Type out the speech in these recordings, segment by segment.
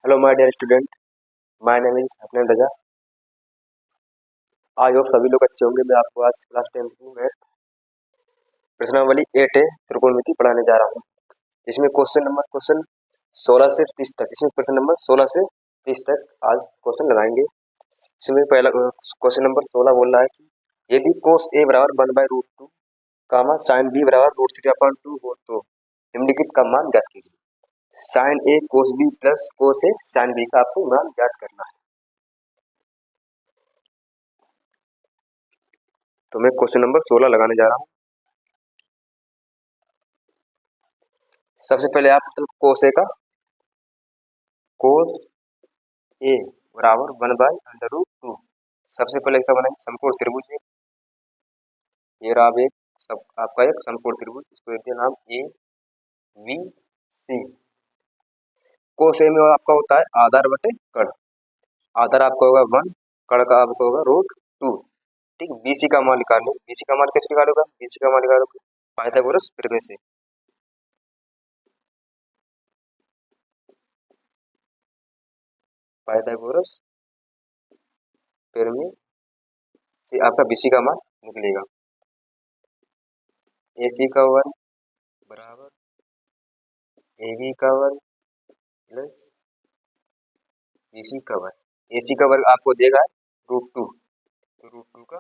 Hello my dear student, my name is Hafnain Raza. I hope सभी लोग अच्छे होंगे। मैं आपको आज क्लास 10 की मैथ प्रश्नावली 8 है त्रिकोणमिति पढ़ाने जा रहा हूँ। इसमें क्वेश्चन 16 से 30 तक, इसमें प्रश्न नंबर 16 से 30 तक आज क्वेश्चन लगाएंगे। इसमें पहला क्वेश्चन नंबर 16 बोल रहा है कि यदि कोस ए बराबर 1/√2 कामा साइन बी बराबर √3/2 हो तो निम्नलिखित का मान ज्ञात कीजिए। साइन ए कोस बी प्लस कोस ए साइन बी का आपको मान ज्ञात करना है। तो मैं क्वेश्चन नंबर 16 लगाने जा रहा हूँ। सबसे पहले आप तो कोस ए का कोस ए बराबर 1/√2। सबसे पहले इसका बनाएंगे समकोण त्रिभुज है। ये रहा अब एक सब आपका एक समकोण त्रिभुज, इसको देते नाम ए बी सी। कोस ए में आपका होता है आधार बटे कर्ण। आधार आपका होगा 1, कर्ण का आपका होगा √2। ठीक, बीसी का मान निकालो। बीसी का मान कैसे निकालोगे? बीसी का मान निकालोगे पाइथागोरस प्रमेय से। पाइथागोरस प्रमेय से आपका बीसी का मान निकलेगा। एसी का वर्ग बराबर एबी का वर्ग प्लस बीसी का वर्ग। एसी का वर्ग आपको देगा √2, तो √2 का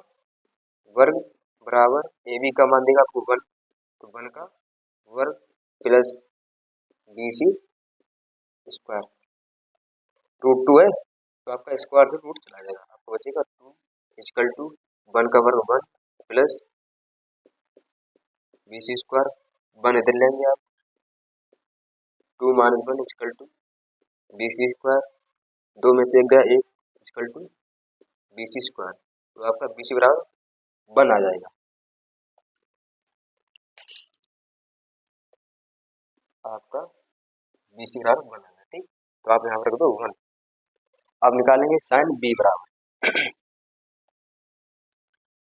वर्ग बराबर एबी का मान देगा आपको 1, तो 1 का वर्ग प्लस बीसी स्क्वायर। √2 है तो आपका स्क्वायर से रूट चला जाएगा, आपको बचेगा 2 इक्वल टू 1 का वर्ग 1 प्लस बीसी स्क्वायर। 1 इधर लेंगे आप, 2 - 1 इक्वल टू बीसी स्क्वायर। 2 में से 1 गया 1 इक्वल टू बीसी स्क्वायर। तो आपका बीसी बराबर 1 आ जाएगा। आपका बीसी बराबर 1 आ जाएगा। ठीक, तो आप यहाँ पर रख दो 1। अब निकालेंगे साइन बी बराबर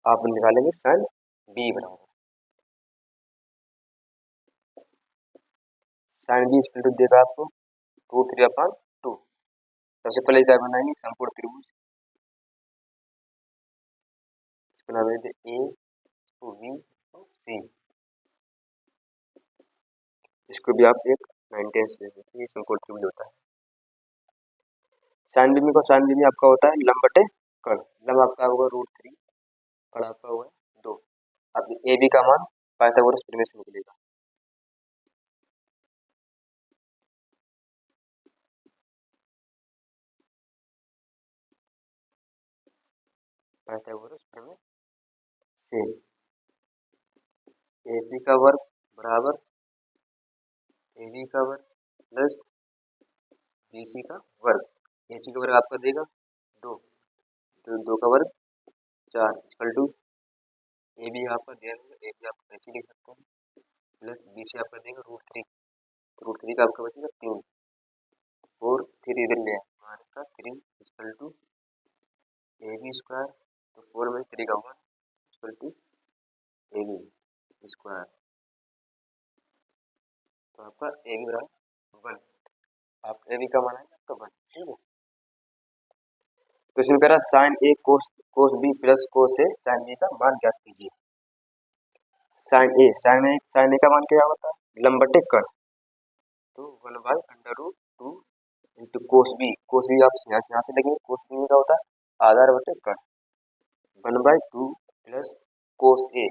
आप निकालेंगे साइन बी बराबर साइन बी इक्वल टू देगा आपको √3/2। सबसे पहले क्या बनाएंगे समकोण त्रिभुज। इसको नाम देते ए, इसको बी, इसको सी। इसको भी आप एक 9 से देते, ये समकोण त्रिभुज होता है। साइन बी में आपका होता है लंब बटे कर्ण। लंब आपका होगा √3, कर्ण आपका होगा 2। अब ए बी का मान पाइथागोरस प्रमेय से निकलेगा। पाइथागोरस प्रमेय से एसी का वर्ग बराबर एबी का वर्ग प्लस बीसी का वर्ग। एसी का वर्ग आपका देगा 2, तो 2 का वर्ग 4 इक्वल टू ए बी आपका दे देगा, ए बी आप ऐसे लिख सकते हैं, प्लस बीसी आपका देगा √3, तो √3 का आपका बचेगा 3 और फिर इधर ले हमारे का 3 equal to A B square. तो 4 में 3 का 1 equal to A B square. तो आपका ए बी बराबर 1। आप ए बी का मान है आपका 1। ठीक है, तो इसमें कह रहा साइन ए कोस बी प्लस कोस ए साइन बी का मान ज्ञात कीजिए। साइन ए का मान क्या होता है लंब बटे कर्ण। तो 1/√2 इंटू कोस बी आप यहाँ से लेंगे। कोस बी का होता है आधार बटे कर्ण। 1/2 प्लस कोस ए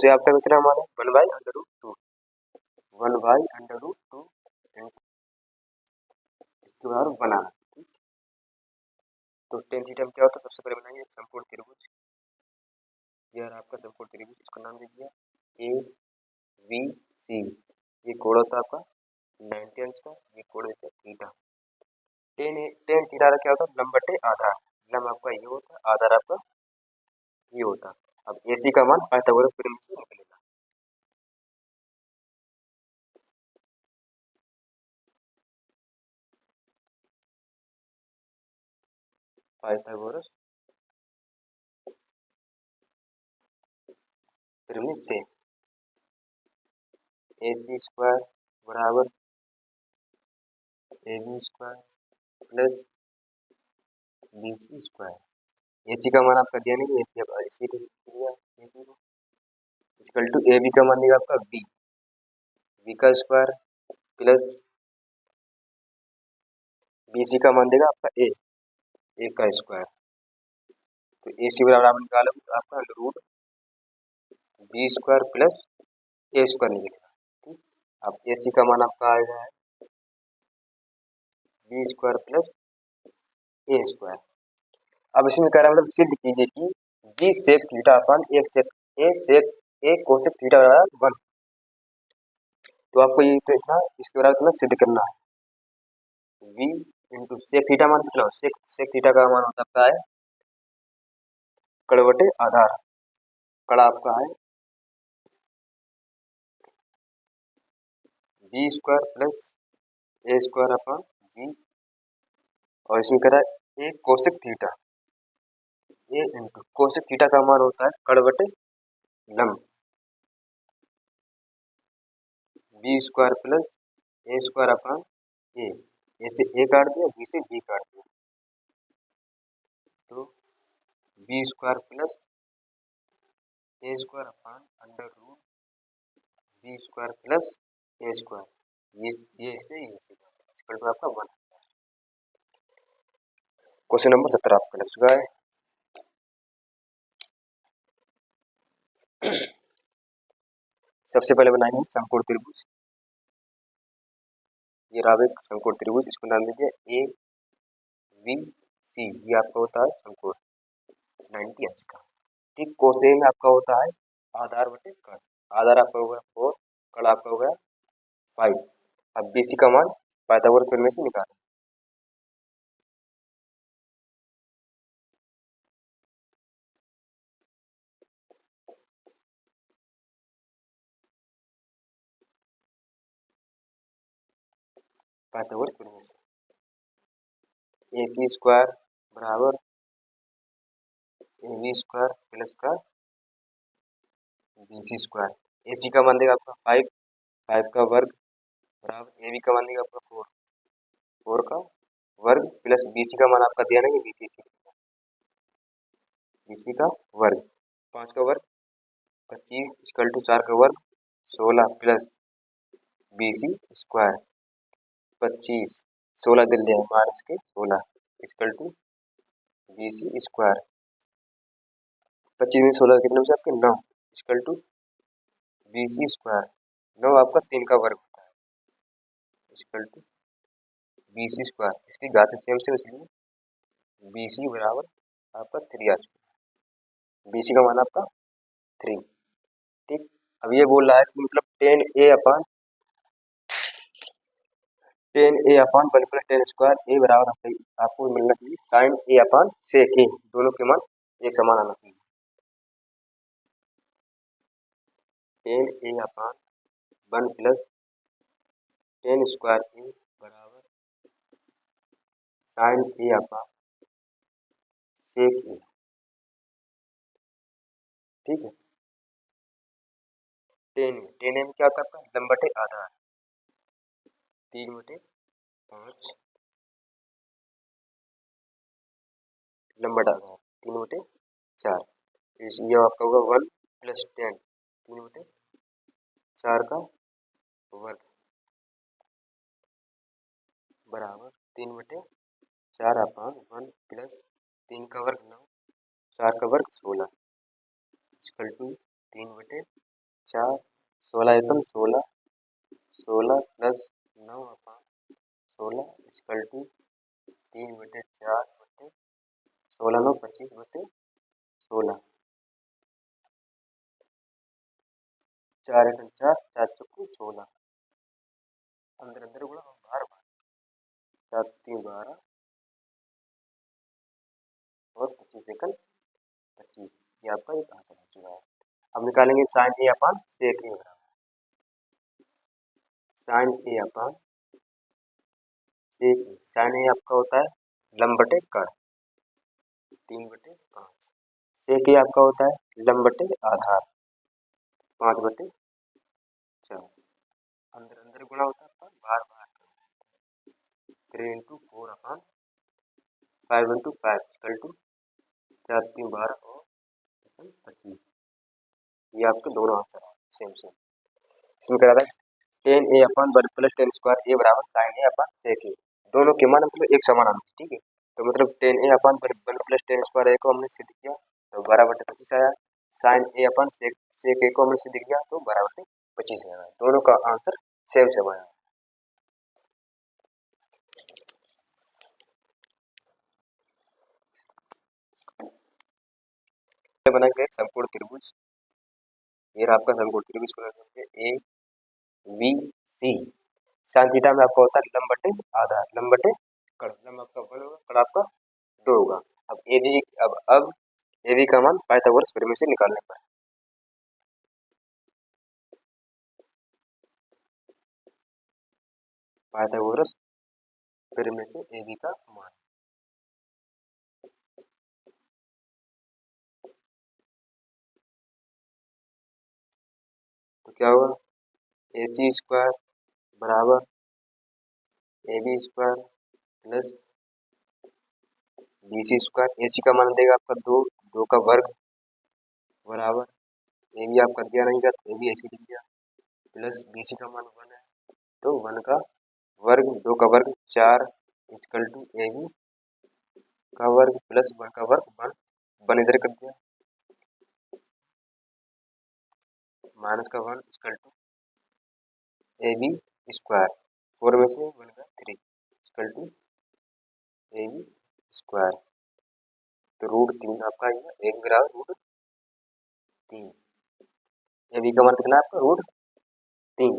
आपका कितना मान है 1/√2। 1/√2 इसके बराबर बनाना। ठीक, तो टेन थीटा में क्या होता है? सबसे पहले बनाएंगे एक समकोण त्रिभुज। यह आपका समकोण त्रिभुज, इसका नाम दीजिए ए बी सी। ये कोण होता है आपका 90 अंश का, ये कोण देते हैं थीटा। टेन थीटा का क्या होता है लंब बटे आधार। लंब आपका ये होता है, आधार आपका ये होता है। अब एसी का मान पाइथागोरस प्रमेय से निकलेगा। पाइथागोरस प्रमेय से AC स्क्वायर बराबर AB square plus B C square. A C का मान आपका दिया नहीं, ए सी को दिया, ए सी को इक्वल टू ए बी का मान देगा आपका बी, बी का स्क्वायर प्लस बी सी का मान देगा आपका ए का स्क्वायर। तो ए सी बराबर आप निकालोगे तो आपका under root B square plus A square निकलेगा। ठीक, अब ए सी का मान आपका आएगा है B square plus A square. अब इसमें कह रहा है मतलब सिद्ध कीजिए कि बी सेक थीटा अपन एक सेक ए सेक ए कोसेक थीटा बराबर 1। तो आपको ये तो इतना इसके बराबर इतना सिद्ध करना है। v इंटू सेक थीटा मान कितना, सेक थीटा का मान होता है कड़ बटे आधार। कड़ा आपका है B square plus A square अपन जी, और इसमें कह रहा है ए कोसेक थीटा, ए इंटू कोसेक थीटा का मान होता है कड़ बटे लंब, B square plus A square अपन ए से ए काट दिया, बी से बी काट दिया, तो B square plus A square अपन under root B square plus A square, ये से इक्वल टू आपका 1। क्वेश्चन नंबर 17 आपका लग चुका है। सबसे पहले बनाएंगे समकोण त्रिभुज। ये रहा एक समकोण त्रिभुज, इसको नाम दीजिए ए वी सी। ये आपका होता है समकोण 90 अंश का। ठीक, कोसेन आपका होता है आधार बटे कड़। आधार आपका होगा 4, कड़ आपका होगा 5। अब बीसी का मान पाइथागोरस थ्योरम में से निकालें। पाइथागोरस थ्योरम में से ए सी स्क्वायर बराबर ए बी स्क्वायर प्लस का B C square. A C का मान देगा आपका 5, 5 का वर्ग बराबर ए बी का मान देगा आपका 4, 4 का वर्ग प्लस बी सी का मान आपका दिया नहीं, बी सी का वर्ग 5 का वर्ग 25 इक्वल टू 4 का वर्ग 16 प्लस बी सी स्क्वायर 25, 16 दिल दिया माइनस के 16 equal to B C square. 25 में 16 कितने बचे आपके 9 equal to B C square. 9 आपका 3 का वर्ग होता है equal to B C square. इसकी घात सेम से इसलिए बी सी बराबर आपका 3 आ चुका है। बी सी का मान आपका 3। ठीक, अब ये बोल रहा है कि मतलब टेन ए अपान 1 प्लस टेन स्क्वायर ए बराबर आपको मिलना चाहिए साइन ए अपान सेक ए। दोनों के मान एक समान आना चाहिए। टेन ए अपान 1 प्लस टेन स्क्वायर ए बराबर साइन ए अपान सेक ए। ठीक है, टेन में क्या होता है लंब बटे आधार, 3/5 लंब बटा आधार 3/4। ये आपका होगा 1 प्लस 10 3/4 का वर्ग बराबर 3/4 अपान 1 प्लस 3 का वर्ग 9, 4 का वर्ग 16 equal to 3/4, 16 Ekam 16, 16 plus 9 upon 16 equal to 3/4 बटे 16 9 25/16, 4 एकम 4, 4 चौको 16, अंदर अंदर गुणा बाहर बाहर 4 3 12 और 25 एकम 25। ये आपका एक आंसर हो चुका है। अब निकालेंगे साइन ए अपान सेक ए बराबर साइन ए अपान सेक ए। साइन ए आपका होता है लंब बटे कड़ 3/5। सेक ए आपका होता है लंब बटे आधार 5/4। अंदर अंदर गुणा होता है बाहर बाहर, 3 × 4/5 इक्वल टू 4×3 = 12 और 25। ये आपके दोनों आंसर है सेम सेम। इसमें क्या था 10a/1 प्लस 10² a बराबर sin a/sec a। दोनों के मान मतलब एक समान आना, ठीक है। तो मतलब 10a/1 प्लस 10² a को हमने सिद्ध किया तो 12/25 आया। sin a/sec a को हमने सिद्ध किया तो 12/25 आया। दोनों का आंसर सेम सेम आया। बनाएंगे एक समकोण त्रिभुज। ये आपका समकोण त्रिभुज A B C. Sine theta में आपका होता है लंब बटे आधार, लंब बटे कड़। लंब आपका 1 होगा, कड़ आपका 2 होगा। अब ए बी का मान पाइथागोरस प्रमेय से निकालने पर पाइथागोरस प्रमेय से ए बी का मान तो क्या होगा AC² बराबर AB² प्लस BC²। AC का मान देगा आपका 2, 2 का वर्ग बराबर AB आपका दिया नहीं था तो AB ऐसे लिख दिया प्लस BC का मान 1 है तो 1 का वर्ग 2 का वर्ग 4 इक्वल टू AB का वर्ग प्लस 1 का वर्ग 1 इधर कर दिया माइनस का 1 इक्वल टू AB²। 4 में से 1 का 3 इक्वल टू AB²। तो √3 आपका आएगा, एक बराबर √3। AB का मान कितना है आपका √3।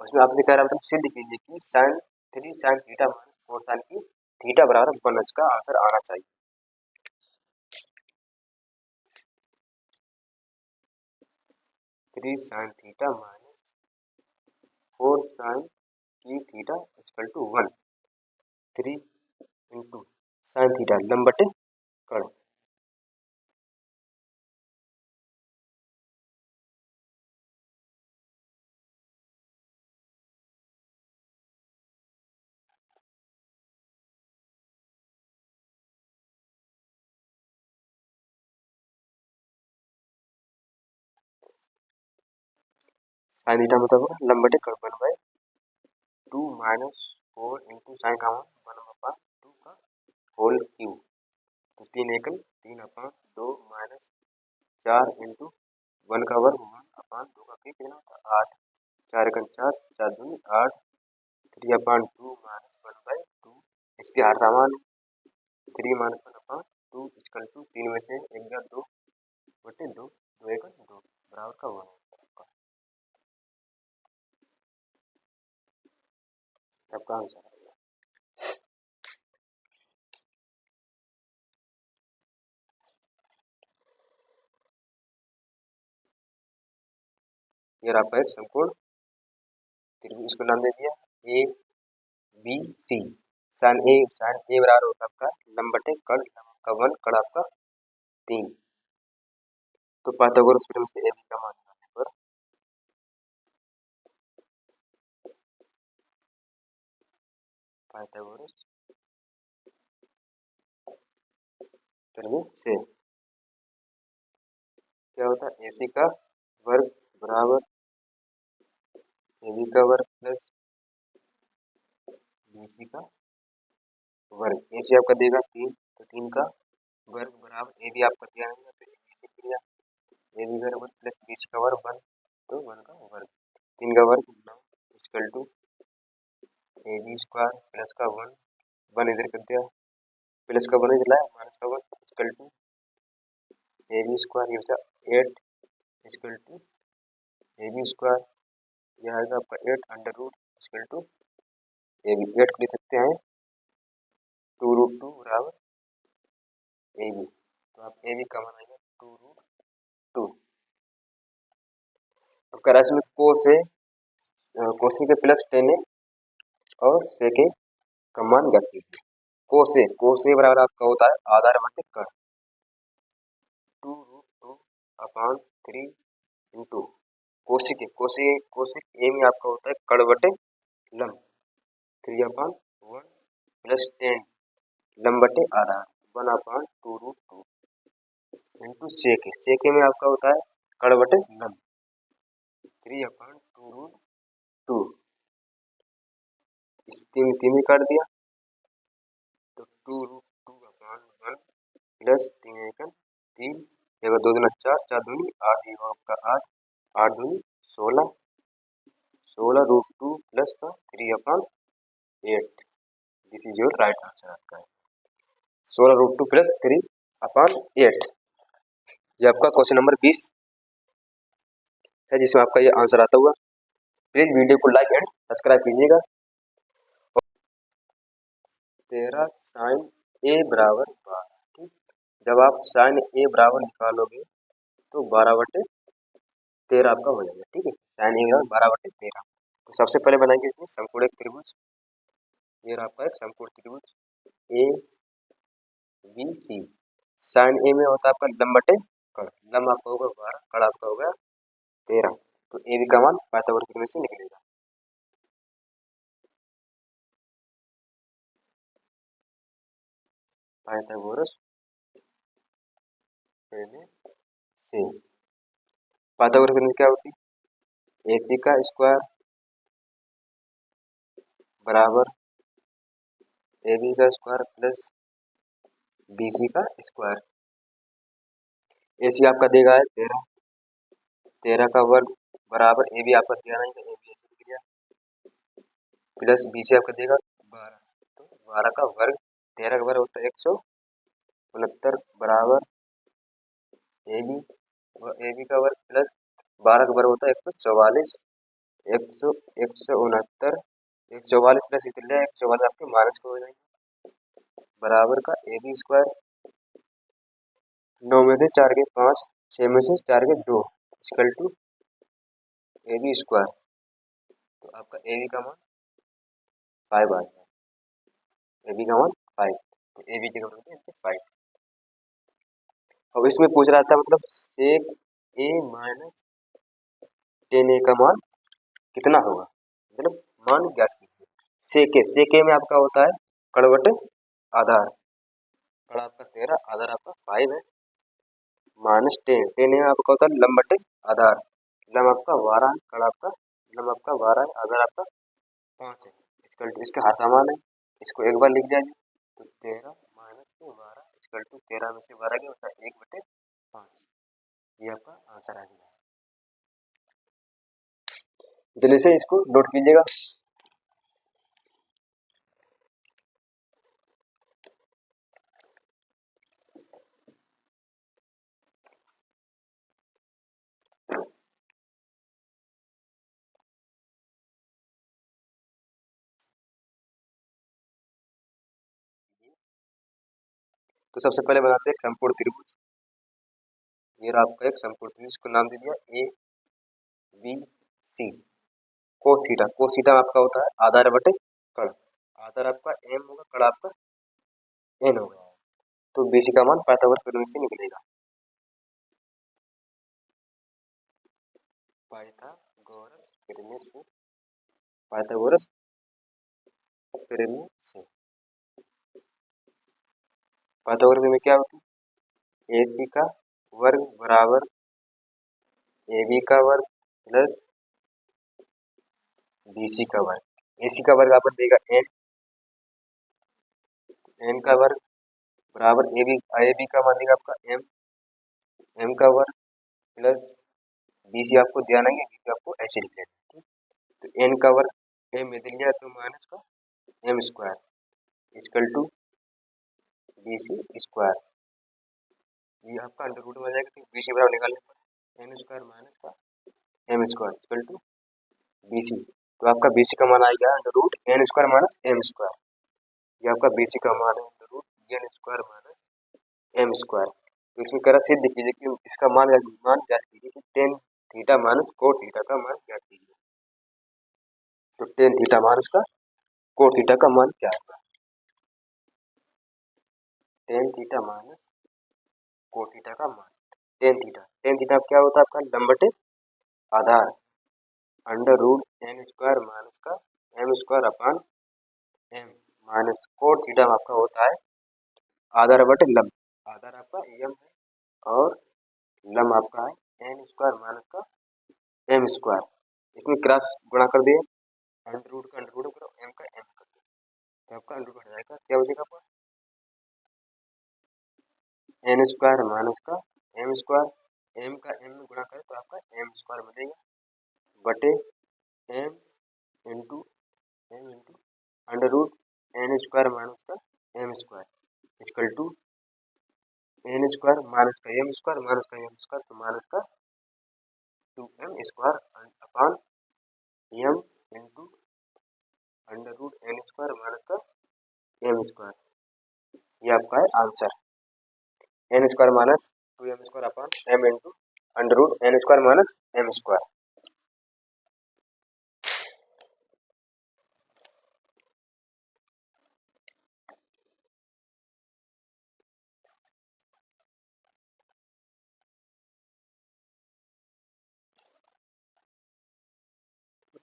उसमें आपसे कह रहा है सिद्ध कीजिए कि sin 3 sin theta minus 4 sin की थीटा बराबर 1। इसका आंसर आना चाहिए। 3 sin थीटा माइनस 4 sin की theta equal to 1। 3 into sin theta लंब बटे कड़। sin थीटा मतलब लंब बटे कड़ 1/2 माइनस 4 इंटू साइन का मान 1/2 का होल क्यूब। तो 3 एकल 3/2 माइनस 4 इंटू 1 का वर्ग 1/2 का कितना होता है 8। 4 एकल 4, 4 दूनी 8, 3/2 माइनस 1/2। इसके हर समान 3 माइनस 1/2 इक्वल टू 3 में से 1 का 2 बटे 2, 2 एकल 2 बराबर का 1। आपका आंसर आएगा। ये आपका एक समकोण त्रिभुज, इसको नाम दे दिया ए बी सी। साइन ए बराबर होता है आपका लंब बटे कड़, लंब का 1 कड़ आपका 3। तो पाइथागोरस प्रमेय से ए बी का मान निकालने पर पाइथागोरस प्रमेय से क्या होता है AC का वर्ग बराबर AB का वर्ग प्लस BC का वर्ग। AC आपका देगा 3 तो 3 का वर्ग बराबर AB आपका दिया नहीं है तो AB दिया AB का वर्ग प्लस BC का वर्ग 1 तो 1 का वर्ग। 3 का वर्ग 9 इक्वल टू AB² प्लस का 1 इधर कर दिया प्लस का 1 इधर लाया माइनस का 1 इक्वल टू AB² ये बचा 8 इक्वल टू AB²। यह आएगा आपका 8 under root equal to AB। 8 को लिख सकते हैं 2√2 बराबर AB। तो आप AB का मान आएगा 2√2। अब कह रहा है इसमें कोसे के प्लस 10 और सेके का मान ज्ञात कीजिए। कोसे बराबर आपका होता है आधार बटे कड़ 2√2/3 इंटू कोसिक ए में आपका होता है कड़ बटे लंब 3/1 प्लस 10 लंबटे आधार 1/2√2 इंटू सेके में आपका होता है कड़ बटे लंब 3/2√2 इस तीन में काट दिया तो 2√2/1 प्लस 3 एक 2 दूनी 4 4 दूनी 8 एक आपका 8 8 दूनी 16 16√2 प्लस का 3/8 this is your right answer आपका है 16√2 प्लस 3/8 ये आपका क्वेश्चन नंबर 20 है जिसमें आपका ये आंसर आता हुआ। प्लीज वीडियो को लाइक एंड सब्सक्राइब कीजिएगा। 13 साइन ए बराबर 12 ठीक। जब आप साइन ए बराबर निकालोगे तो 12/13 आपका हो जाएगा ठीक है। साइन ए बराबर 12/13 तो सबसे पहले बनाएंगे इसमें समकोण त्रिभुज। ये आपका एक समकोण त्रिभुज ए बी सी। साइन ए में होता है आपका लंब बटे कड़, लंब आपका होगा 12 कड़ आपका होगा 13 तो ए बी का मान पाइथागोरस थ्योरम से निकलेगा। पाइथागोरस थ्योरम से पाइथागोरस थ्योरम क्या होती है AC का स्क्वायर बराबर AB का स्क्वायर प्लस BC का स्क्वायर। AC आपका देगा है 13 13 का वर्ग बराबर AB आपका दिया नहीं तो AB ऐसे लिख दिया प्लस BC आपका देगा 12 तो 12 का वर्ग 13 का वर्ग होता है 169 बराबर AB का वर्ग प्लस 12 का वर्ग होता है 144 169 144 प्लस इतने 144 आपके माइनस को हो जाएंगे बराबर का AB स्क्वायर 9 में से 4 के 5 6 में से 4 के 2 इक्वल टू AB स्क्वायर तो आपका AB का मान 5 आ जाएगा। AB का मान 5 तो AB की जगह होती है 5। अब इसमें पूछ रहा था मतलब सेक A माइनस 10A का मान कितना होगा मतलब मान ज्ञात कीजिए। सेके में आपका होता है कड़ बटे आधार कड़ आपका 13 आधार आपका 5 है माइनस 10 में आपका होता है लंब बटे आधार लंब आपका 12 है कड़ आपका लंब आपका 12 है आधार आपका 5 है इक्वल टू इसके हाथ का मान है इसको एक बार लिख जाइए तो 13 माइनस 12 इक्वल टू 13 में से 12 क्या होता है 1/5 ये आपका आंसर आ गया। जल्दी से इसको नोट कीजिएगा। तो सबसे पहले बनाते हैं समकोण त्रिभुज। ये आपका एक समकोण त्रिभुज को नाम दे दिया ए बी सी। कोस थीटा आपका होता है आधार बटे कड़ आधार आपका एम होगा कड़ आपका एन होगा तो बीसी का मान पाइथागोरस थ्योरम से निकलेगा। पाइथागोरस थ्योरम से पाइथागोरस थ्योरम से पाइथागोरस में क्या होती है AC का वर्ग बराबर AB का वर्ग प्लस BC का वर्ग। AC का वर्ग आपको देगा n का वर्ग बराबर AB का मान देगा आपका m का वर्ग प्लस BC आपको ध्यान आएंगे BC आपको ऐसे लिख लेना तो n का वर्ग m में दिल जाए तो माइनस का m square equal to BC square ये आपका अंडर रूट में आ जाएगा तो BC बराबर निकालने पर n स्क्वायर माइनस का m square equal to BC तो आपका BC का मान आएगा under root n square minus m square ये आपका BC का मान है under root n square minus m square तो इसमें कह रहा सिद्ध कीजिए कि इसका मान ज्ञात कीजिए कि tan theta minus cot theta का मान ज्ञात कीजिए तो टेन थीटा माइनस का कोट थीटा का मान क्या होगा tan theta minus cot theta का मान टेन थीटा क्या होता है आपका लंब बटे आधार under root n square minus का m स्क्वायर अपान m माइनस कोट थीटा में आपका होता है आधार बटे लंब। आधार आपका एम है और लंब आपका है एन स्क्वायर माइनस का एम स्क्वायर। इसमें क्रॉस गुणा कर दिए, अंडर रूट का अंडर रूट करो, एम का एम कर दो, तो आपका अंडर रूट हट जाएगा, क्या बचेगा आपका एन स्क्वायर माइनस का एम स्क्वायर, एम का एम में गुणा करें तो आपका एम स्क्वायर बनेगा बटे M into under root N square minus का M square equal to N square minus का एम स्क्वायर तो माइनस का 2m square upon M into under root N square minus का एम स्क्वायर। ये आपका है answer, N square minus 2m square upon M into under root N square minus M square.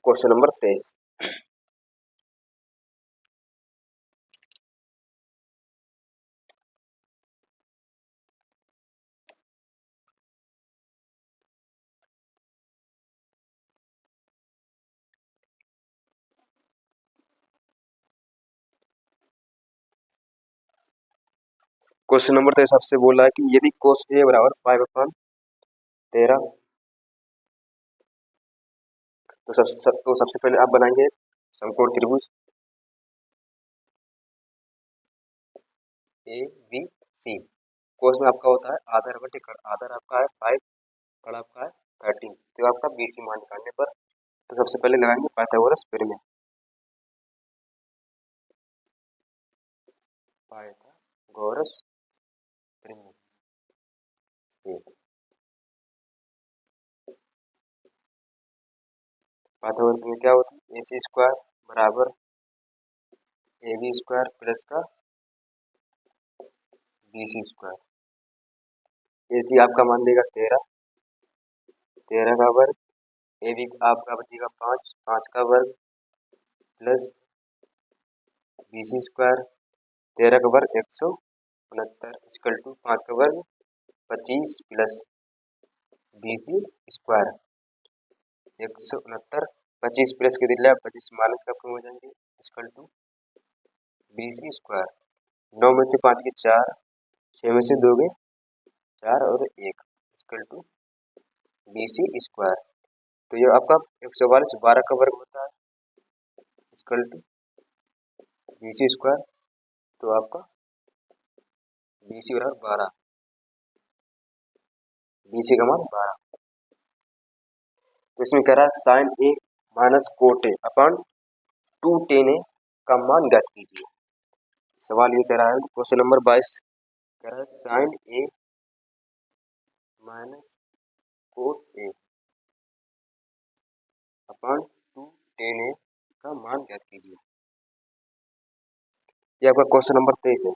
Question number 23। Question number 23 आपसे बोला है कि यदि कोस ए बराबर 5/13 तो सबसे पहले आप बनाएंगे समकोण त्रिभुज ए बी सी। कोस में आपका होता है आधार बटे कड़, आधार आपका है 5, कड़ आपका है 13, तो आपका बीसी मान निकालने पर तो सबसे पहले लगाएंगे पाइथागोरस प्रमेय। पाइथागोरस प्रमेय पाइथागोरस प्रमेय क्या होती है, ए सी स्क्वायर बराबर ए बी स्क्वायर प्लस का बी सी स्क्वायर। ए सी आपका मान देगा 13, 13 का वर्ग, ए बी आपका बचेगा 5, 5 का वर्ग प्लस बी सी स्क्वायर, 13 का वर्ग 169 इक्वल टू 5 का वर्ग 25 plus B C square 169, 25 plus के दिल्ला 25 माइनस का हो जाएंगे equal to B C square. 9 में से 5 के 4, 6 में से 2 के 4 और 1 equal to B C square. तो ये आपका 144 12 का वर्ग होता है equal to B C square. तो आपका बी सी बराबर 12, बी सी का मान 12। तो इसमें कह रहा है sine A minus cot A upon 2 tan A का मान ज्ञात कीजिए। सवाल ये कह रहा है क्वेश्चन नंबर 22 कह रहा है sine A minus cot A upon 2 tan A का मान ज्ञात कीजिए। ये आपका क्वेश्चन नंबर 23 है।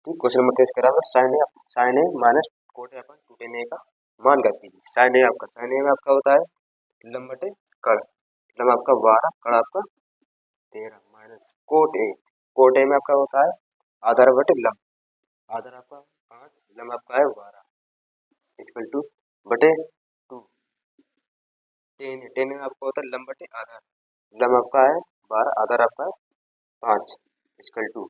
ठीक, क्वेश्चन नंबर 23 कह रहा है sine A minus cot A upon 2 tan A का मान ज्ञात कीजिए। साइन ए में आपका होता है लंब बटे कड़, लंब आपका 12, कड़ आपका 13 माइनस कोट ए में आपका होता है आधार बटे लंब, आधार आपका 5, लंब आपका है 12 इक्वल टू बटे 2 टेन में आपका होता है लंब बटे आधार, लंब आपका है 12, आधार आपका है 5 इक्वल टू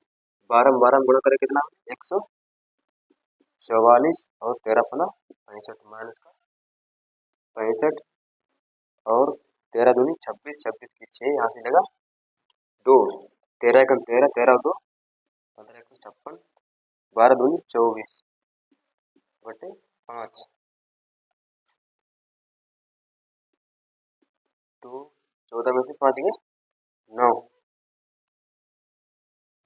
12 में 12 में गुणा करें कितना 144 और 13 अपना 65 माइनस का 65 और 13 दूनी 26, 26 की 6 यहाँ से लगा 2, 13 एकम 13, 13 और 2 15, 156, 12 दूनी 24 बटे 5। तो 14 में से 5 गए 9,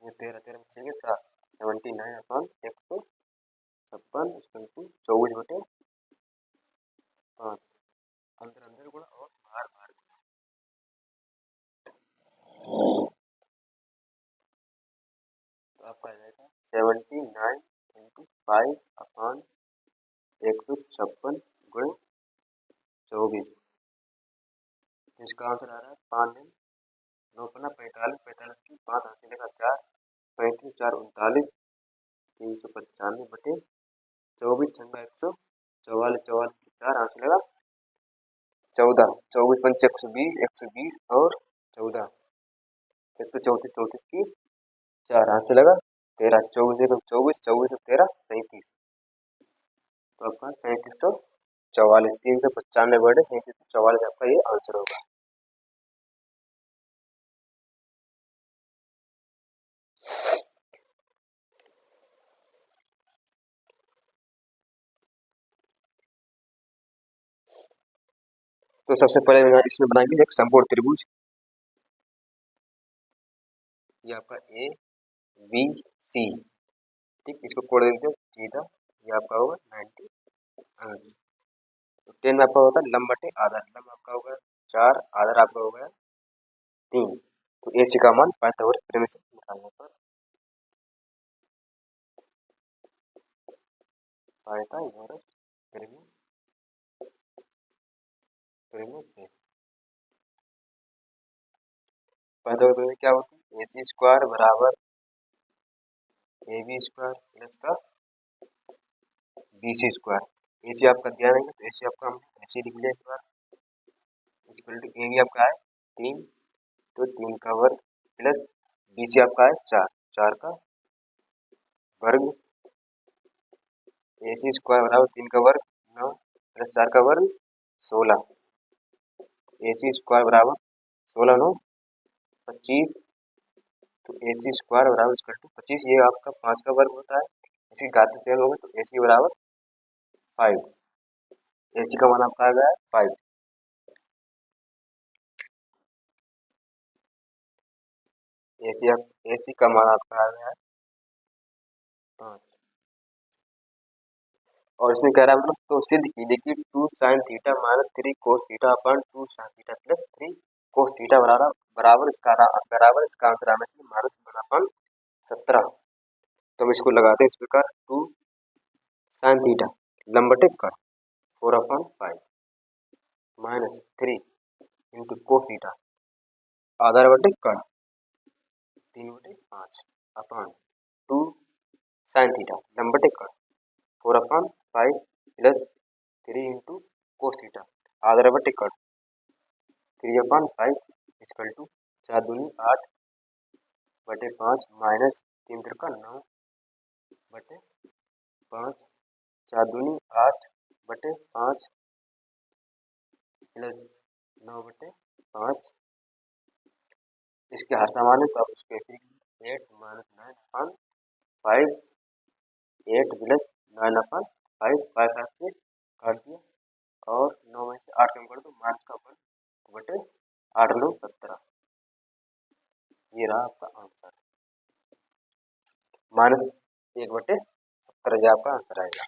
ये 13, 13 में 6 गए 7, 79 अपॉन 156 इक्वल टू 24 बटे 5। अंदर अंदर गुणा और बाहर बाहर गुणा। तो आपका आ जाएगा 79 इंटू 5 अपॉन 156 गुणे 24। इसका आंसर आ रहा है 5 9 पन्ना 45, 45 की 5 हाथ से लेकर 4, 35 4 39, 395 बटे 24 छंगा 144, 44 की 4 हाथ से लगा 14, 24 पंच 120, 120 और 14, 134, 34 की 4 हाथ से लगा 13, 24 24, 24 13 37, तो आपका 3744, 395 बटे 3744 आपका ये आंसर होगा। तो सबसे पहले इसमें बनाएंगे एक समकोण त्रिभुज, ये आपका ए बी सी, ठीक, इसको कोड देते हैं थीटा, ये आपका होगा 90 अंश। तो 10 में आपका होता है लंब बटे आधार, लंब आपका होगा 4, आधार आपका होगा 3, तो ए सी का मान पाइथागोरस प्रमेय से निकालने पर पाइथागोरस प्रमेय से पाइथागोरस प्रमेय क्या होती है, ए सी स्क्वायर बराबर ए बी स्क्वायर प्लस का बी सी स्क्वायर, ए सी आपका दिया नहीं है तो ए सी आपका हम ऐसे लिख लिया एक बार, इक्वल टू ए बी आपका है 3, तो 3 का वर्ग प्लस बी सी आपका है 4, 4 का वर्ग, ए सी स्क्वायर बराबर 3 का वर्ग 9 प्लस 4 का वर्ग 16, ए सी स्क्वायर बराबर 16 9 25, तो ए सी स्क्वायर बराबर इक्वल टू 25, ये आपका 5 का वर्ग होता है, इसकी घात सेम होगी तो ए सी बराबर 5, ए सी का मान आपका आ गया है 5, ए सी का मान आपका आ गया है 5, और इसमें कह रहा है मतलब तो सिद्ध कीजिए कि 2 sin theta minus 3 cos theta upon 2 sin theta plus 3 cos theta बराबर इसका आंसर आना चाहिए -1/17। तो हम इसको लगाते हैं इस प्रकार 2 sin थीटा लंब बटे कट 4/5 माइनस 3 इंटू cos थीटा आधार बटे कट 3/5 अपॉन 2 sin थीटा लंब बटे कट 4/5 प्लस 3 इंटू cos थीटा आधार बटे कट 3/5 इक्वल टू 4 दूनी 8 बटे 5 माइनस 3 तिरका 9 बटे 5, 4 दूनी 8 बटे 5 प्लस 9 बटे 5, इसके हर समान है तो आप उसको ऐसे 8 माइनस 9 अपन 5, 8 प्लस 9 अपन 5, 5 से काट दिया और 9 में से 8 कम कर दो माइनस का 1 बटे 8 9 17, ये रहा आपका आंसर -1/17 आपका आंसर आएगा।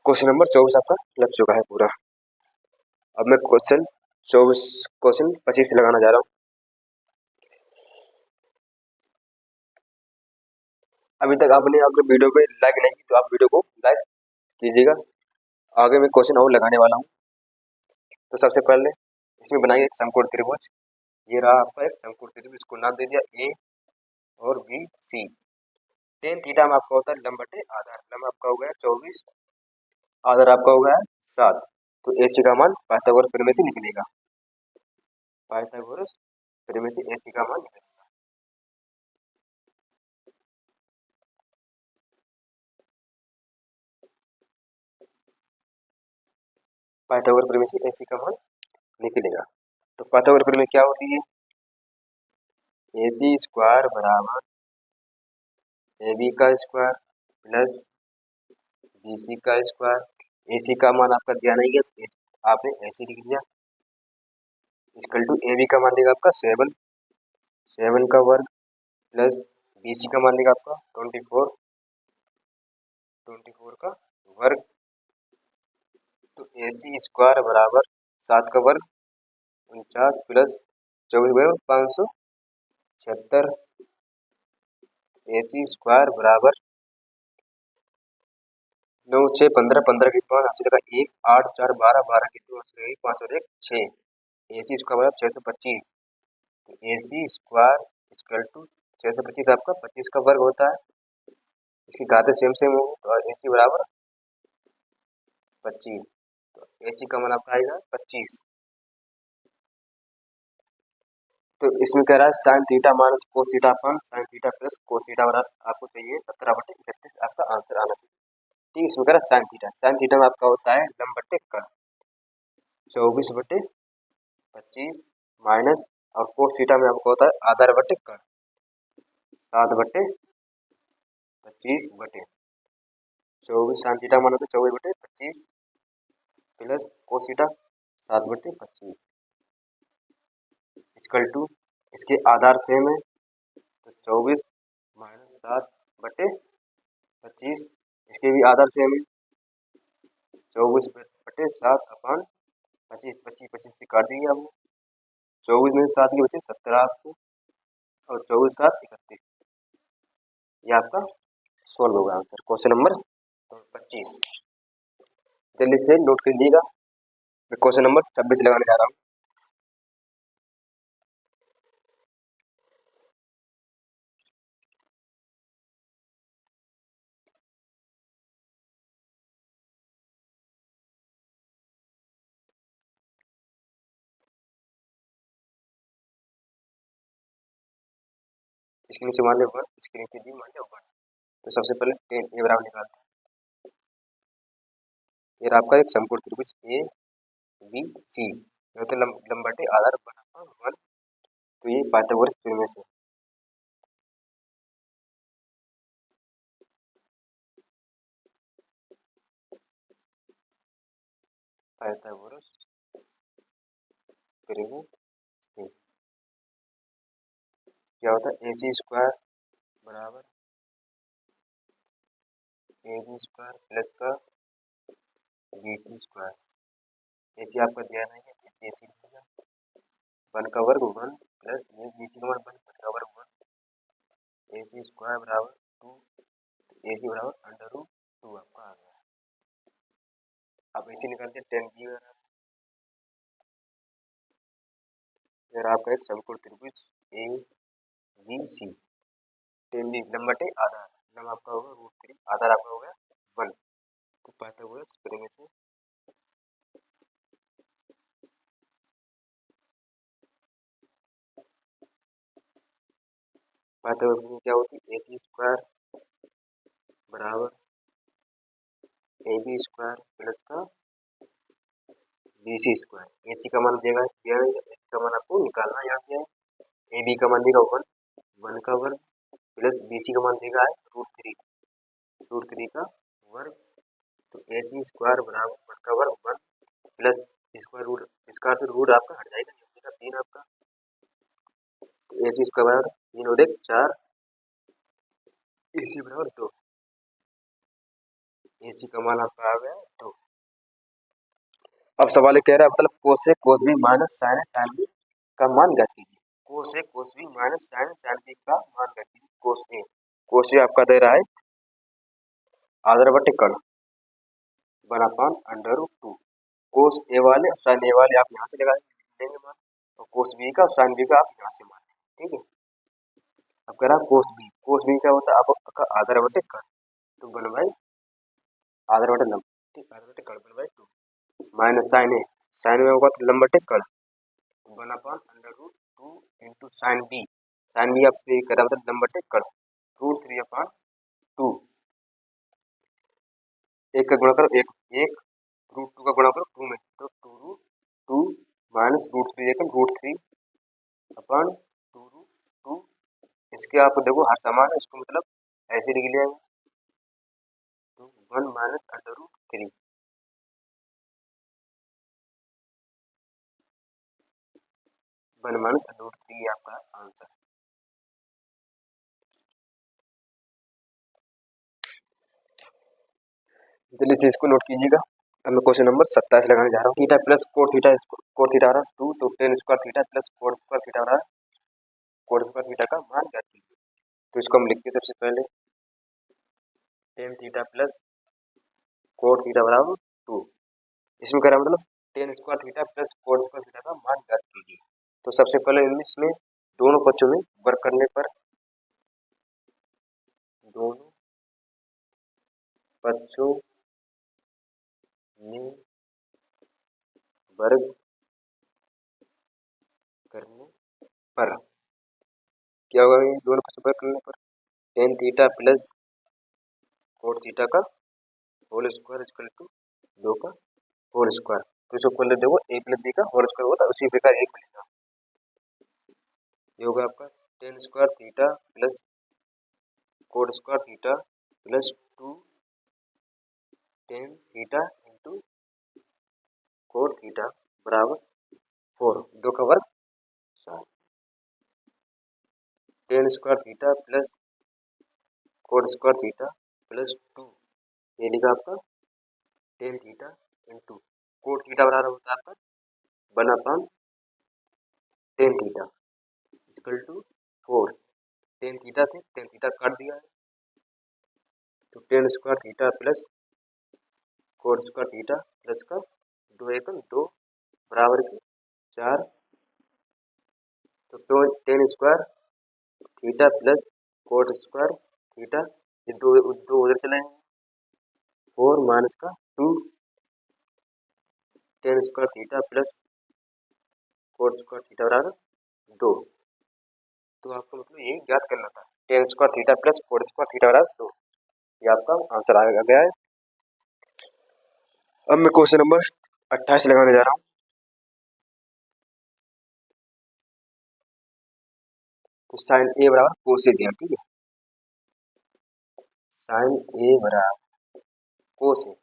क्वेश्चन नंबर 24 आपका लग चुका है पूरा। अब मैं क्वेश्चन 25 से लगाना जा रहा हूँ। अभी तक आपने अपने वीडियो पे लाइक नहीं की तो आप वीडियो को लाइक कीजिएगा, आगे मैं क्वेश्चन और लगाने वाला हूँ। तो सबसे पहले इसमें बनाइए एक समकोण त्रिभुज, ये रहा आपका एक समकोण त्रिभुज, इसको नाम दे दिया ए और बी सी। टेन थीटा में आपका होता है लंब बटे आधार, लंब आपका हो गया 24, आधार आपका हो गया 7, तो ए सी का मान पाइथागोरस प्रमेय से निकलेगा, पाइथागोरस प्रमेय से ए सी का मान निकलेगा। पाइथागोरस प्रमेय से ए सी का मान निकलेगा। तो पाइथागोरस प्रमेय क्या होती है, ए सी स्क्वायर बराबर ए बी का स्क्वायर प्लस बी सी का स्क्वायर, ए सी का मान आपका दिया नहीं है आपने ऐसे लिख दिया, इक्वल टू ए बी का मान देगा आपका 7, 7 का वर्ग प्लस बी सी का मान देगा आपका 24, 24 का वर्ग, तो ए सी स्क्वायर बराबर 7 का वर्ग 49 प्लस 24 576, ए सी स्क्वायर बराबर 9 6 15 15 की 5 80 का 1 8 4 12 12 की 2 80 5 और 1 6, ए सी स्क्वायर बराबर 625, तो AC स्क्वायर इक्वल टू 625 आपका 25 का वर्ग होता है, इसकी घातें सेम सेम होगी तो AC बराबर 25। तो AC का मान आपका आएगा 25। तो इसमें कह रहा है sine theta minus cos theta upon sine theta plus cos theta बराबर आपको चाहिए 17/31 आपका आंसर आना चाहिए। ठीक, इसमें कह रहा है साइन थीटा में आपका होता है लंब बटे कर्ण 24/25 माइनस, और कोस थीटा में आपका होता है आधार बटे कर्ण 7/25 साइन थीटा मान होता है 24/25 plus cos theta 7/25 equal to, इसके आधार सेम है तो 24 माइनस 7/25, इसके भी आधार सेम है 24/7/25 25 से काट दीजिए आपको, 24 में 7 के बचे 17 आपको, और 24 7 31, ये आपका सोल्व होगा आंसर क्वेश्चन नंबर 25। जल्दी से नोट कर लीजिएगा, मैं क्वेश्चन नंबर 26 लगाने जा रहा हूँ। इसके नीचे मान लो 1, इसके नीचे भी मान लो 1। तो सबसे पहले टेन ए बराबर निकालते हैं। ये आपका एक समकोण त्रिभुज ए बी सी, तो लंबाटे आधार बना 1, तो ये पाइथागोरस थ्योरम से पाइथागोरस थ्योरम से क्या होता है AC स्क्वायर बराबर AB स्क्वायर प्लस का BC स्क्वायर। AC आपका दिया नहीं है, AC लिखिएगा 1 का वर्ग 1 प्लस ये BC का वर्ग 1 का वर्ग 1, AC स्क्वायर बराबर 2, AC बराबर √2 आपका आ गया। अब AC निकालते 10B बराबर, फिर आपका एक समकोण त्रिभुज ABC 10B लंबटे आधार, लंब आपका होगा √3, आधार आपका होगा 1, तो पाइथागोरस थ्योरम से पाइथागोरस क्या होती है AC स्क्वायर बराबर AB स्क्वायर प्लस का BC स्क्वायर। AC का मान देगा दिया है, AC का मान आपको निकालना है, यहाँ से AB का मान देगा 1 का वर्ग प्लस BC का मान देगा है √3 का वर्ग, तो AC स्क्वायर बराबर 1 का वर्ग 1 प्लस स्क्वायर रूट, इसका फिर रूट आपका हट जाएगा, AC का 3 आपका, तो AC स्क्वायर बराबर 3 और 1 4, AC बराबर 2, AC का मान आपका आ गया 2। अब सवाल कह रहा है मतलब कोस से cos B minus sine sine B का मान ज्ञात कीजिए। कोस से cos B minus sine sine B का मान ज्ञात कीजिए। कोस ए आपका दे रहा है आधार बटे कर्ण 1/√2, कोस ए वाले और साइन ए वाले आप यहाँ से लगा देंगे मान, और कोस बी का और साइन बी का आप यहाँ से मान, ठीक है। अब कह रहा कोस बी क्या होता है आपका आधार बटे कर्ण, तो 1 बाई आधार बटे लंब, ठीक, आधार बटे कर्ण 1/2 माइनस साइन में होगा तो लंब बटे कर्ण 1/√2 इंटू साइन बी आपसे कह रहा मतलब लंब बटे कर्ण √3/2, एक का गुणा करो एक √2 का गुणा करो 2 में, तो 2√2 माइनस √3/2, इसके आप देखो हर समान है, इसको मतलब ऐसे लिख लिया, तो 1 माइनस √3, 1 माइनस √3 आपका आंसर। चलिए इसे इसको नोट कीजिएगा। अब मैं क्वेश्चन नंबर 27 लगाने जा रहा हूँ। थीटा प्लस कोट थीटा आ रहा है 2, तो tan square theta plus cot square theta आ रहा है, कोट स्क्वायर थीटा का मान ज्ञात कीजिए। तो इसको हम लिखते हैं सबसे पहले tan theta plus cot theta बराबर 2, इसमें कह रहा है मतलब ten square theta plus cot square theta का मान ज्ञात कीजिए। तो सबसे पहले इसमें दोनों पक्षों में वर्ग करने पर, दोनों पक्षों में वर्ग करने पर क्या होगा? ये दोनों पक्षों वर्ग करने पर tan theta plus cot theta का होल स्क्वायर इक्वल टू 2 का होल स्क्वायर। तो इसको खोल देखो, ए प्लस बी का होल स्क्वायर होता है, उसी प्रकार एक मिलेगा। ये होगा आपका ten square theta plus cot square theta plus 2 tan theta into cot theta बराबर 4, 2 का वर्ग 4। Ten square theta plus cot square theta plus 2, ये लिखा आपका tan theta into cot theta बराबर होता है आपका 1/tan tan theta equal to 4। Tan theta से टेन थीटा काट दिया है, तो tan square theta plus cot square theta plus का 2 एकम 2 बराबर के 4। तो tan square theta plus cot square theta, ये दो दो उधर चले जाएंगे, 4 माइनस का 2 ten square theta plus cot square theta बराबर 2। तो आपको मतलब ये ज्ञात करना था, ten square theta plus cot square theta बराबर 2। ये आपका आंसर आ गया है। अब मैं क्वेश्चन नंबर 28 लगाने जा रहा हूँ। तो साइन ए बराबर कोस ए दिया, ठीक है। साइन ए बराबर कोस ए,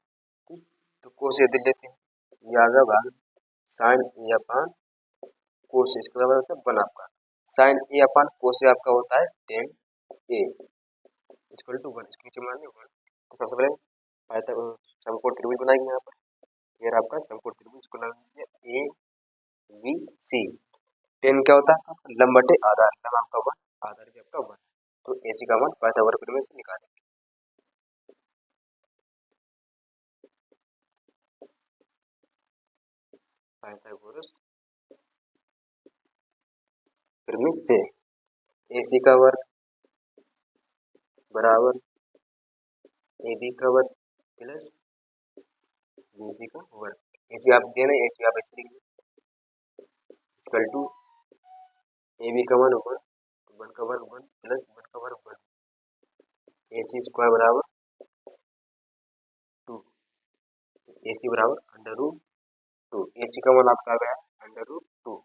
ठीक। तो कोस ए दे लेते हैं, ये आ गया भाग साइन ए अपान कोस ए, इसका बराबर होता है 1 आपका। साइन ए अपान कोस ए आपका होता है टेन ए इक्वल टू 1, इसकी मान लीजिए 1। तो सबसे पहले समकोण त्रिभुज बनाएंगे यहाँ पर। ये आपका समकोण त्रिभुज, इसको नाम दीजिए ए बी सी। टेन क्या होता है? लंब बटे आधार, लंब आपका 1, आधार भी आपका 1। तो ए सी का मान पाइथागोरस प्रमेय से निकालेंगे। पाइथागोरस प्रमेय से ए सी का वर्ग बराबर ए बी का वर्ग प्लस बी सी का वर्ग। ए सी आप दे रहे हैं, ए सी आप ऐसे लिख इक्वल टू ए बी का मान 1, 1 का वर्ग 1 प्लस 1 का वर्ग 1, ए सी स्क्वायर बराबर 2, ए सी बराबर अंडर रूट 2। ए सी का मान आपका आ गया अंडर रूट 2।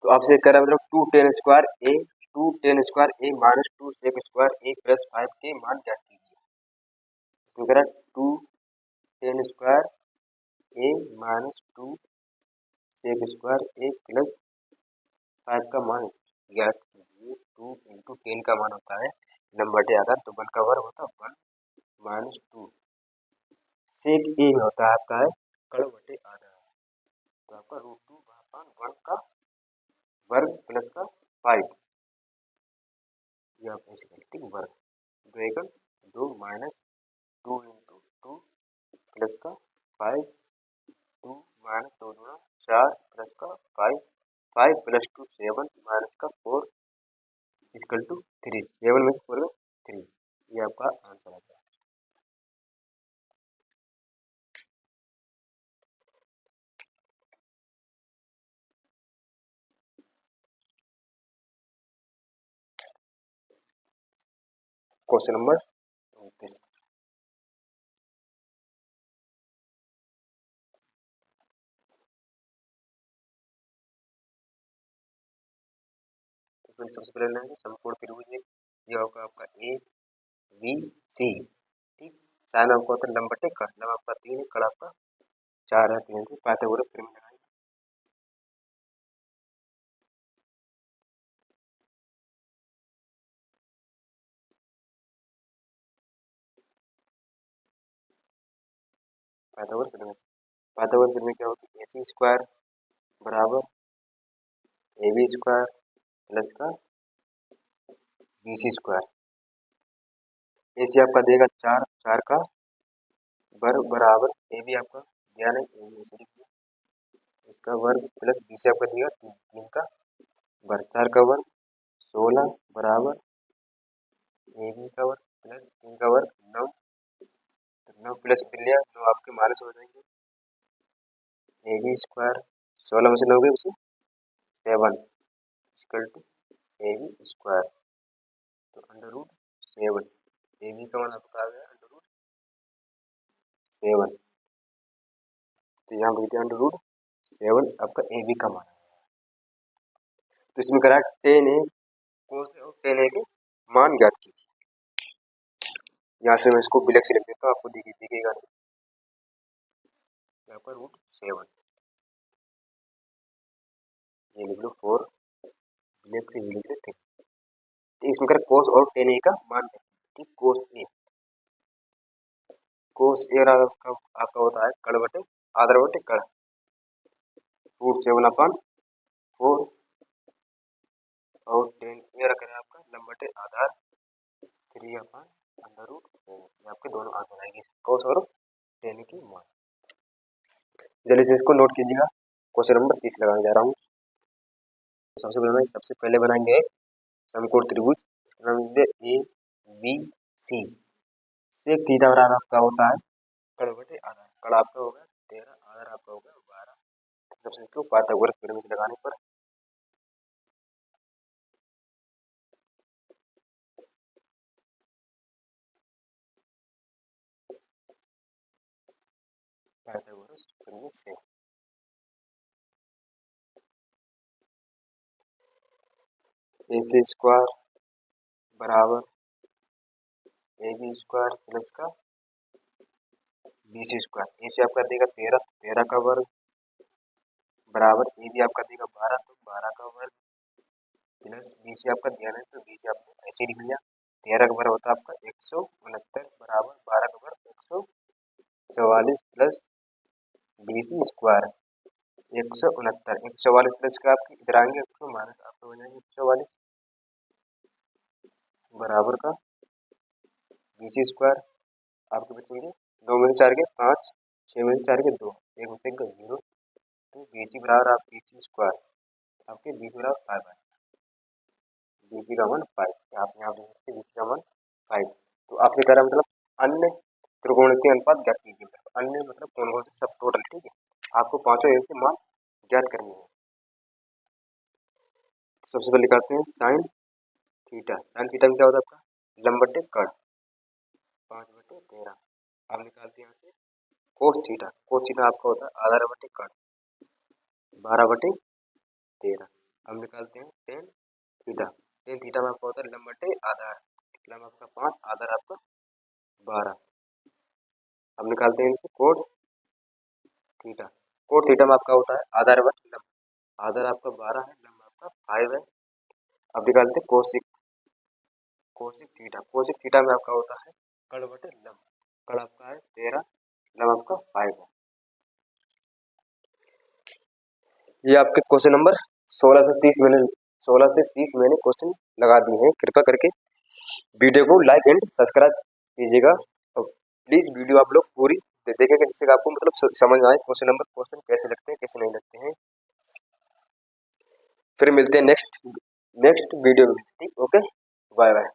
तो आपसे कह रहा है मतलब 2 टेन स्क्वायर ए, 2 टेन स्क्वायर ए माइनस 2 सेक स्क्वायर ए प्लस 5 के मान ज्ञात कीजिए। तो कह रहा है 2 टेन स्क्वायर ए माइनस 2 सेक स्क्वायर ए प्लस 5 का मान ज्ञात कीजिए। 2 इंटू टेन का मान होता है लंब बटे आधार, तो 1 का वर्ग होता है 1 माइनस 2 सेक ए में होता है आपका है कड़ बटे आधार, तो आपका रूट 2 अपान 1 का वर्ग प्लस का 5, ये आप ऐसे करते हैं वर्ग, 2 एकम 2 माइनस 2 इंटू 2 प्लस का 5, 2 माइनस 2 दूना 4 प्लस का 5, 5 प्लस 2 7 माइनस का 4 इक्वल टू 3, 7 में से 4 3, ये आपका आंसर आता है। क्वेश्चन नंबर 29, तो सबसे पहले लेंगे समकोण त्रिभुज, ये होगा आपका ए बी सी, ठीक। साइन आपका होता है लंब बटे कड़, लंब आपका 3 है, कड़ आपका 4 है, 3 से पाइथागोरस प्रमेय लगाएंगे। पाइथागोरस प्रमेय क्या होती है? ए सी स्क्वायर बराबर ए बी स्क्वायर प्लस का बी सी स्क्वायर। ए सी आपका देगा 4, 4 का वर्ग बराबर ए बी आपका दिया नहीं, ए बी ऐसे लिख दिया, इसका वर्ग प्लस बी सी आपका दिया 3, 3 का बर 4 का वर्ग 16 बराबर ए बी का वर्ग प्लस बी का वर्ग 9, तो 9 प्लस कर लिया 9 आपके माइनस हो जाएंगे, ए बी स्क्वायर 16 में से 9 गए बचे 7 equal to A B square, तो अंडर रूट 7 ए बी का मान आपका आ गया अंडर रूट 7, तो यहाँ पर अंडर रूट 7 आपका ए बी का मान है। तो इसमें करा 10 ए कौन से और 10 ए के मान ज्ञात कीजिए। यहाँ से मैं इसको ब्लैक से लिख देता हूँ, आपको दिखेगा नहीं, यहाँ पर रूट 7 ये लिख लो 4 ब्लैक से लिख लेते, तो इसमें कर कोस और 10 ए का मान है, ठीक कोस ए आपका होता है कड़ बटे आधार बटे कड़, रूट 7 अपन 4 और 10 ये रख रहे हैं आपका लंब बटे आधार 3 अपन अंडर रूट 7, ये आपके दोनों आंसर आएंगे कोस और 10 की मान। जल्दी से इसको नोट कीजिएगा, क्वेश्चन नंबर 30 लगाने जा रहा हूँ। सबसे पहले बनाएंगे समकोण त्रिभुज ए बी सी से थीटा बराबर आपका होता है कड़ बटे आधार, कड़ आपका होगा 13 आधार आपका होगा 12, सबसे इसको पाइथागोरस थ्योरम से लगाने पर पाइथागोरस थ्योरम से ए सी स्क्वायर बराबर ए बी स्क्वायर प्लस का बी सी स्क्वायर, ए से आपका देगा 13 का वर्ग बराबर ए बी आपका देगा 12 तो 12 का वर्ग प्लस बी सी आपका दिया है तो बी सी आपने ऐसे लिख लिया, 13 का वर्ग होता है आपका 169 बराबर 12 का वर्ग 144 plus B C square 169, 144 plus का आपके इधर आएंगे 100 माइनस आपका हो जाएंगे 144 बराबर का बी सी स्क्वायर आपके बचेंगे 2 में से 4 के 5, 6 में से 4 के 2, एक बचेगा 0, तो बी सी बराबर आप बी सी स्क्वायर आपके बी सी बराबर 5 है, बी सी का मान 5, आप यहाँ देख सकते बी सी का मान 5। तो आपसे कह रहा मतलब अन्य त्रिकोण के अनुपात ज्ञात कीजिए, अन्य मतलब कौन कौन से सब टोटल, ठीक है आपको पांचों एन से मान ज्ञात करनी है। सबसे पहले करते हैं साइन थीटा, साइन थीटा में क्या होता है आपका लंब बटे कड़ 5/13, अब निकालते हैं यहाँ से कोस थीटा, कोस थीटा आपका होता है आधार बटे कड़ 12/13, अब निकालते हैं टेन थीटा, टेन थीटा में आपका होता है लंब बटे आधार, लंब आपका 5 आधार आपका 12, अब निकालते हैं इनसे कोट थीटा, कोट थीटा में आपका होता है आधार बटे लंब, आधार आपका 12 है लंब आपका 5 है, अब निकालते हैं cosec, cosec theta, cosec theta में आपका होता है कड़ बटे लंब, कड़ आपका है 13 लंब आपका 5 है। ये आपके क्वेश्चन नंबर 16 से 30 मैंने क्वेश्चन लगा दिए हैं, कृपया करके वीडियो को लाइक एंड सब्सक्राइब कीजिएगा और प्लीज वीडियो आप लोग पूरी देखेंगे जिससे आपको मतलब समझ आए क्वेश्चन कैसे लगते हैं कैसे नहीं लगते हैं। फिर मिलते हैं नेक्स्ट वीडियो में, ठीक ओके बाय बाय।